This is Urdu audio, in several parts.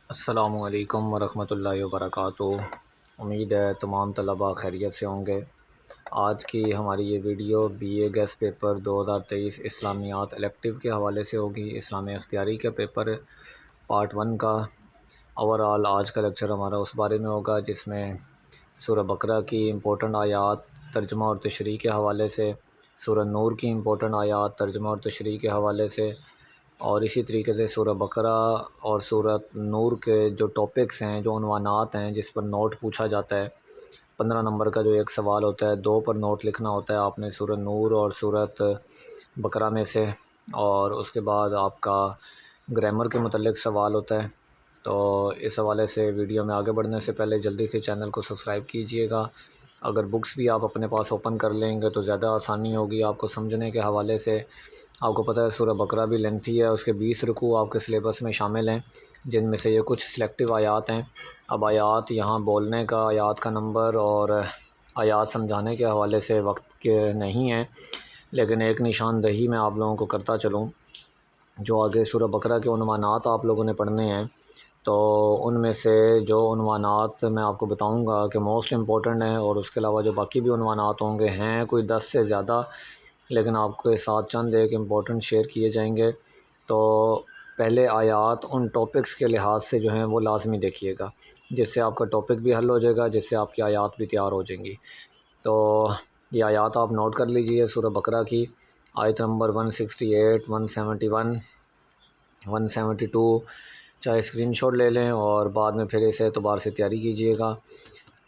السلام علیکم ورحمۃ اللہ وبرکاتہ۔ امید ہے تمام طلباء خیریت سے ہوں گے۔ آج کی ہماری یہ video B A guess paper 2023 Islamiyat elective کے حوالے سے ہوگی۔ اسلام اختیاری کا پیپر پارٹ 1 کا اوورآل آج کا لیکچر ہمارا اس بارے میں ہوگا، جس میں سورہ بقرہ کی امپورٹنٹ آیات ترجمہ اور تشریح کے حوالے سے، سورہ نور کی امپورٹنٹ آیات ترجمہ اور تشریح کے حوالے سے، اور اسی طریقے سے سورہ بقرہ اور سورہ نور کے جو ٹاپکس ہیں، جو عنوانات ہیں جس پر نوٹ پوچھا جاتا ہے، 15 نمبر کا جو ایک سوال ہوتا ہے، 2 پر نوٹ لکھنا ہوتا ہے آپ نے سورہ نور اور سورہ بقرہ میں سے، اور اس کے بعد آپ کا گرامر کے متعلق سوال ہوتا ہے۔ تو اس حوالے سے ویڈیو میں آگے بڑھنے سے پہلے جلدی سے چینل کو سبسکرائب کیجئے گا۔ اگر بکس بھی آپ اپنے پاس اوپن کر لیں گے تو زیادہ آسانی ہوگی آپ کو سمجھنے کے حوالے سے۔ آپ کو پتہ ہے سورہ بقرہ بھی لینتھی ہے، اس کے 20 رکوع آپ کے سلیبس میں شامل ہیں، جن میں سے یہ کچھ سلیکٹیو آیات ہیں۔ اب آیات یہاں بولنے کا، آیات کا نمبر اور آیات سمجھانے کے حوالے سے وقت کے نہیں ہیں، لیکن ایک نشاندہی میں آپ لوگوں کو کرتا چلوں۔ جو آگے سورہ بقرہ کے عنوانات آپ لوگوں نے پڑھنے ہیں، تو ان میں سے جو عنوانات میں آپ کو بتاؤں گا کہ موسٹ امپورٹنٹ ہیں، اور اس کے علاوہ جو باقی بھی عنوانات ہوں گے ہیں کوئی 10 سے زیادہ، لیکن آپ کے ساتھ چند ایک امپورٹنٹ شیئر کیے جائیں گے۔ تو پہلے آیات ان ٹاپکس کے لحاظ سے جو ہیں وہ لازمی دیکھیے گا، جس سے آپ کا ٹاپک بھی حل ہو جائے گا، جس سے آپ کی آیات بھی تیار ہو جائیں گی۔ تو یہ آیات آپ نوٹ کر لیجئے سورہ بقرہ کی، آیت نمبر 168، 171، 172، چاہے اسکرین شاٹ لے لیں اور بعد میں پھر اس اعتبار سے تیاری کیجئے گا۔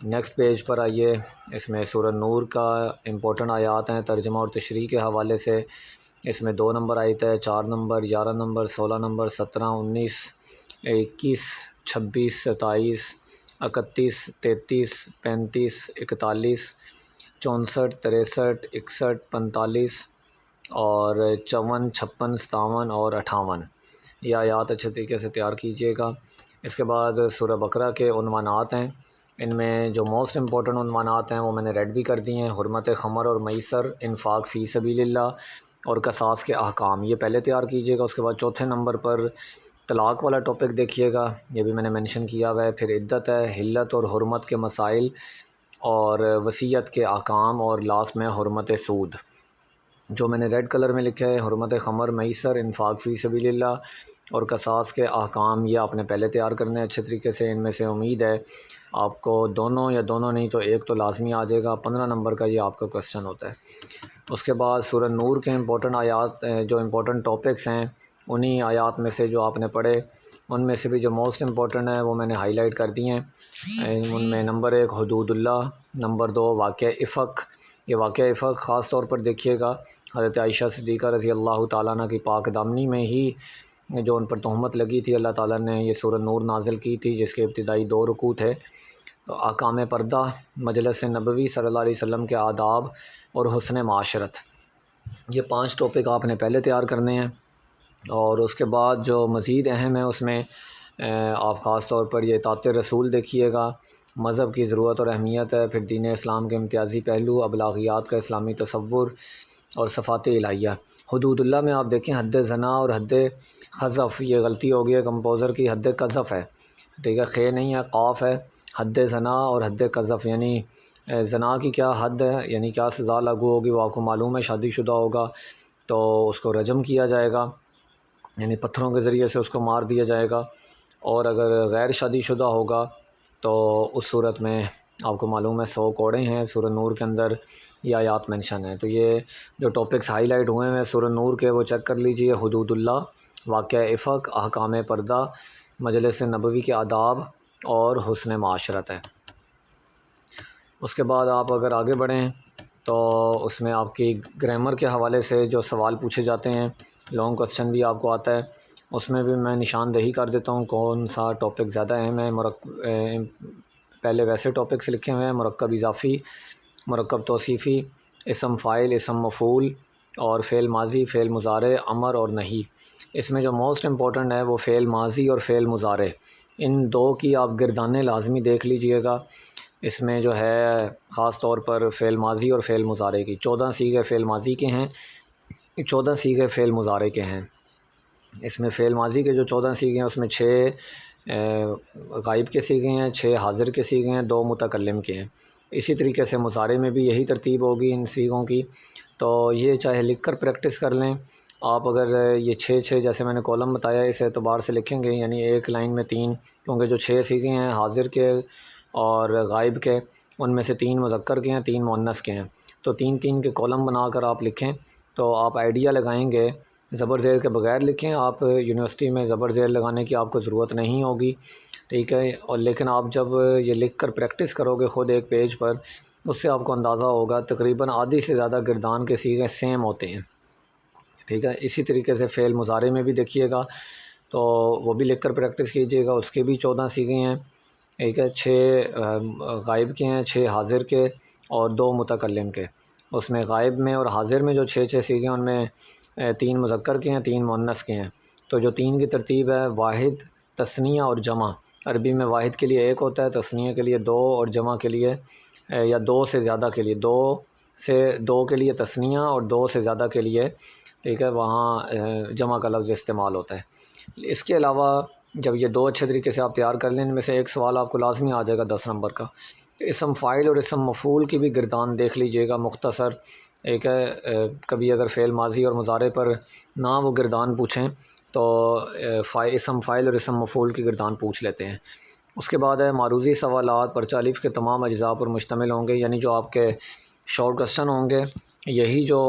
نیکسٹ پیج پر آئیے، اس میں سورہ نور کا امپورٹنٹ آیات ہیں ترجمہ اور تشریح کے حوالے سے۔ اس میں 2 نمبر آیت ہے، 4 نمبر، 11 نمبر، 16 نمبر، 17، 19، 21، 26، 27، 31، 33، 35، 41، 64، 63، 61، 45 اور 54، 56، 57 اور 58۔ یہ آیات اچھے طریقے سے تیار کیجئے گا۔ اس کے بعد سورہ بقرہ کے عنوانات ہیں، ان میں جو موسٹ امپورٹنٹ عنوانات ہیں وہ میں نے ریڈ بھی کر دی ہیں۔ حرمت خمر اور میسر، انفاق فی سبیل اللہ اور قصاص کے احکام، یہ پہلے تیار کیجئے گا۔ اس کے بعد چوتھے نمبر پر طلاق والا ٹاپک دیکھیے گا، یہ بھی میں نے مینشن کیا ہوا ہے۔ پھر عدت ہے، حلت اور حرمت کے مسائل اور وصیت کے احکام، اور لاسٹ میں حرمت سود، جو میں نے ریڈ کلر میں لکھا ہے، حرمت خمر، میسر، انفاق فی سبیل اللہ اور قصاص کے احکام، یہ آپ نے پہلے تیار کرنے اچھے طریقے سے۔ ان میں سے امید ہے آپ کو دونوں یا دونوں نہیں تو ایک تو لازمی آ جائے گا، 15 نمبر کا یہ آپ کا کوسچن ہوتا ہے۔ اس کے بعد سورہ نور کے امپورٹنٹ آیات، جو امپورٹنٹ ٹاپکس ہیں، انہی آیات میں سے جو آپ نے پڑھے، ان میں سے بھی جو موسٹ امپورٹنٹ ہیں وہ میں نے ہائی لائٹ کر دی ہیں۔ ان میں نمبر 1 حدود اللہ، نمبر 2 واقعہ افق۔ یہ واقعہ افق خاص طور پر دیکھیے گا، حضرت عائشہ صدیقہ رضی اللہ تعالیٰ عنہ کی پاک دامنی میں ہی جو ان پر تہمت لگی تھی، اللہ تعالیٰ نے یہ سورہ نور نازل کی تھی، جس کے ابتدائی 2 رکوع تھے۔ تو احکام پردہ، مجلس نبوی صلی اللہ علیہ وسلم کے آداب اور حسن معاشرت، یہ 5 ٹاپک آپ نے پہلے تیار کرنے ہیں۔ اور اس کے بعد جو مزید اہم ہے اس میں آپ خاص طور پر یہ اطاعت رسول دیکھیے گا، مذہب کی ضرورت اور اہمیت ہے، پھر دین اسلام کے امتیازی پہلو، ابلاغیات کا اسلامی تصور اور صفات الہیہ۔ حدود اللہ میں آپ دیکھیں حد زنا اور حد قذف، یہ غلطی ہو گئی ہے کمپوزر کی، حد قذف ہے، ٹھیک ہے، خے نہیں ہے، قاف ہے۔ حد زنا اور حد قذف یعنی زنا کی کیا حد ہے، یعنی کیا سزا لاگو ہوگی، وہ آپ کو معلوم ہے، شادی شدہ ہوگا تو اس کو رجم کیا جائے گا، یعنی پتھروں کے ذریعے سے اس کو مار دیا جائے گا، اور اگر غیر شادی شدہ ہوگا تو اس صورت میں آپ کو معلوم ہے 100 کوڑے ہیں سورہ نور کے اندر، یہ آیات مینشن ہیں۔ تو یہ جو ٹاپکس ہائی لائٹ ہوئے ہیں سورہ نور کے وہ چیک کر لیجئے، حدود اللہ، واقعہ افق، احکام پردہ، مجلس نبوی کے آداب اور حسن معاشرت ہے۔ اس کے بعد آپ اگر آگے بڑھیں تو اس میں آپ کی گرامر کے حوالے سے جو سوال پوچھے جاتے ہیں، لانگ کوسچن بھی آپ کو آتا ہے، اس میں بھی میں نشاندہی کر دیتا ہوں کون سا ٹاپک زیادہ اہم ہے۔ پہلے ویسے ٹاپکس لکھے ہوئے ہیں، مرکب اضافی، مرکب توصیفی، اسم فاعل، اسم مفعول اور فعل ماضی، فعل مضارع، امر اور نہی۔ اس میں جو موسٹ امپورٹنٹ ہے وہ فعل ماضی اور فعل مضارع، ان 2 کی آپ گردانیں لازمی دیکھ لیجئے گا۔ اس میں جو ہے خاص طور پر فعل ماضی اور فعل مضارع کی 14 صیغے فعل ماضی کے ہیں، 14 صیغے فعل مضارع کے ہیں۔ اس میں فعل ماضی کے جو 14 صیغے ہیں اس میں 6 غائب کے سیغے ہیں، 6 حاضر کے سیغے ہیں، 2 متکلم کے ہیں۔ اسی طریقے سے مضارع میں بھی یہی ترتیب ہوگی ان سیغوں کی۔ تو یہ چاہے لکھ کر پریکٹس کر لیں آپ، اگر یہ 6 جیسے میں نے کالم بتایا اس اعتبار سے لکھیں گے، یعنی ایک لائن میں 3، کیونکہ جو 6 سیغے ہیں حاضر کے اور غائب کے، ان میں سے 3 مذکر کے ہیں، 3 مؤنث کے ہیں، تو 3 کے کالم بنا کر آپ لکھیں تو آپ آئیڈیا لگائیں گے۔ زبر زیر کے بغیر لکھیں آپ، یونیورسٹی میں زبر زیر لگانے کی آپ کو ضرورت نہیں ہوگی، ٹھیک ہے، اور لیکن آپ جب یہ لکھ کر پریکٹس کرو گے خود ایک پیج پر، اس سے آپ کو اندازہ ہوگا تقریباً آدھی سے زیادہ گردان کے سیغے سیم ہوتے ہیں، ٹھیک ہے۔ اسی طریقے سے فعل مضارع میں بھی دیکھیے گا تو وہ بھی لکھ کر پریکٹس کیجیے گا، اس کے بھی 14 سیغے ہیں، ٹھیک ہے، 6 غائب کے ہیں، 6 حاضر کے اور 2 متکلم کے۔ اس میں غائب میں اور حاضر میں جو 6 سیغے ہیں ان میں 3 مذکر کے ہیں، 3 مؤنث کے ہیں۔ تو جو 3 کی ترتیب ہے، واحد، تثنیہ اور جمع۔ عربی میں واحد کے لیے 1 ہوتا ہے، تثنیہ کے لیے 2 اور جمع کے لیے یا 2 سے زیادہ کے لیے 2 کے لیے تثنیہ اور 2 سے زیادہ کے لیے، ٹھیک ہے، وہاں جمع کا لفظ استعمال ہوتا ہے۔ اس کے علاوہ جب یہ 2 اچھے طریقے سے آپ تیار کر لیں، ان میں سے ایک سوال آپ کو لازمی آ جائے گا 10 نمبر کا، اسم فاعل اور اسم مفعول کی بھی گردان دیکھ لیجئے گا مختصر، ایک ہے کبھی اگر فعل ماضی اور مضارع پر نہ وہ گردان پوچھیں تو اسم فاعل اور اسم مفعول کی گردان پوچھ لیتے ہیں۔ اس کے بعد ہے معروضی سوالات پرچہ الف کے تمام اجزاء پر مشتمل ہوں گے، یعنی جو آپ کے شارٹ کوسچن ہوں گے، یہی جو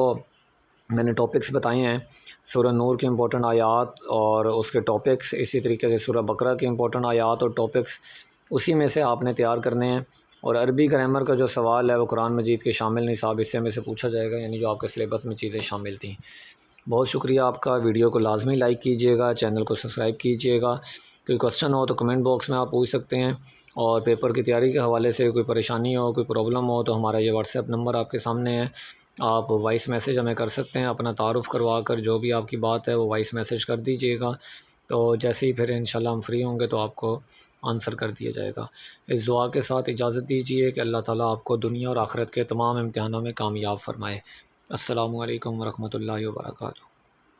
میں نے ٹاپکس بتائے ہیں، سورہ نور کی امپورٹنٹ آیات اور اس کے ٹاپکس، اسی طریقے سے سورہ بقرہ کی امپورٹنٹ آیات اور ٹاپکس، اسی میں سے آپ نے تیار کرنے ہیں۔ اور عربی گرامر کا جو سوال ہے وہ قرآن مجید کے شامل نصاب حصے میں سے پوچھا جائے گا، یعنی جو آپ کے سلیبس میں چیزیں شامل تھیں۔ بہت شکریہ آپ کا، ویڈیو کو لازمی لائک کیجیے گا، چینل کو سبسکرائب کیجیے گا۔ کوئی کوسچن ہو تو کمنٹ باکس میں آپ پوچھ سکتے ہیں، اور پیپر کی تیاری کے حوالے سے کوئی پریشانی ہو، کوئی پرابلم ہو تو ہمارا یہ واٹس ایپ نمبر آپ کے سامنے ہے، آپ وائس میسیج ہمیں کر سکتے ہیں، اپنا تعارف کروا کر جو بھی آپ کی بات ہے وہ وائس میسیج کر دیجیے گا، تو جیسے ہی پھر انشاءاللہ ہم فری ہوں گے تو آپ کو آنسر کر دیا جائے گا۔ اس دعا کے ساتھ اجازت دیجیے کہ اللہ تعالیٰ آپ کو دنیا اور آخرت کے تمام امتحانوں میں کامیاب فرمائے۔ السلام علیکم ورحمۃ اللہ وبرکاتہ۔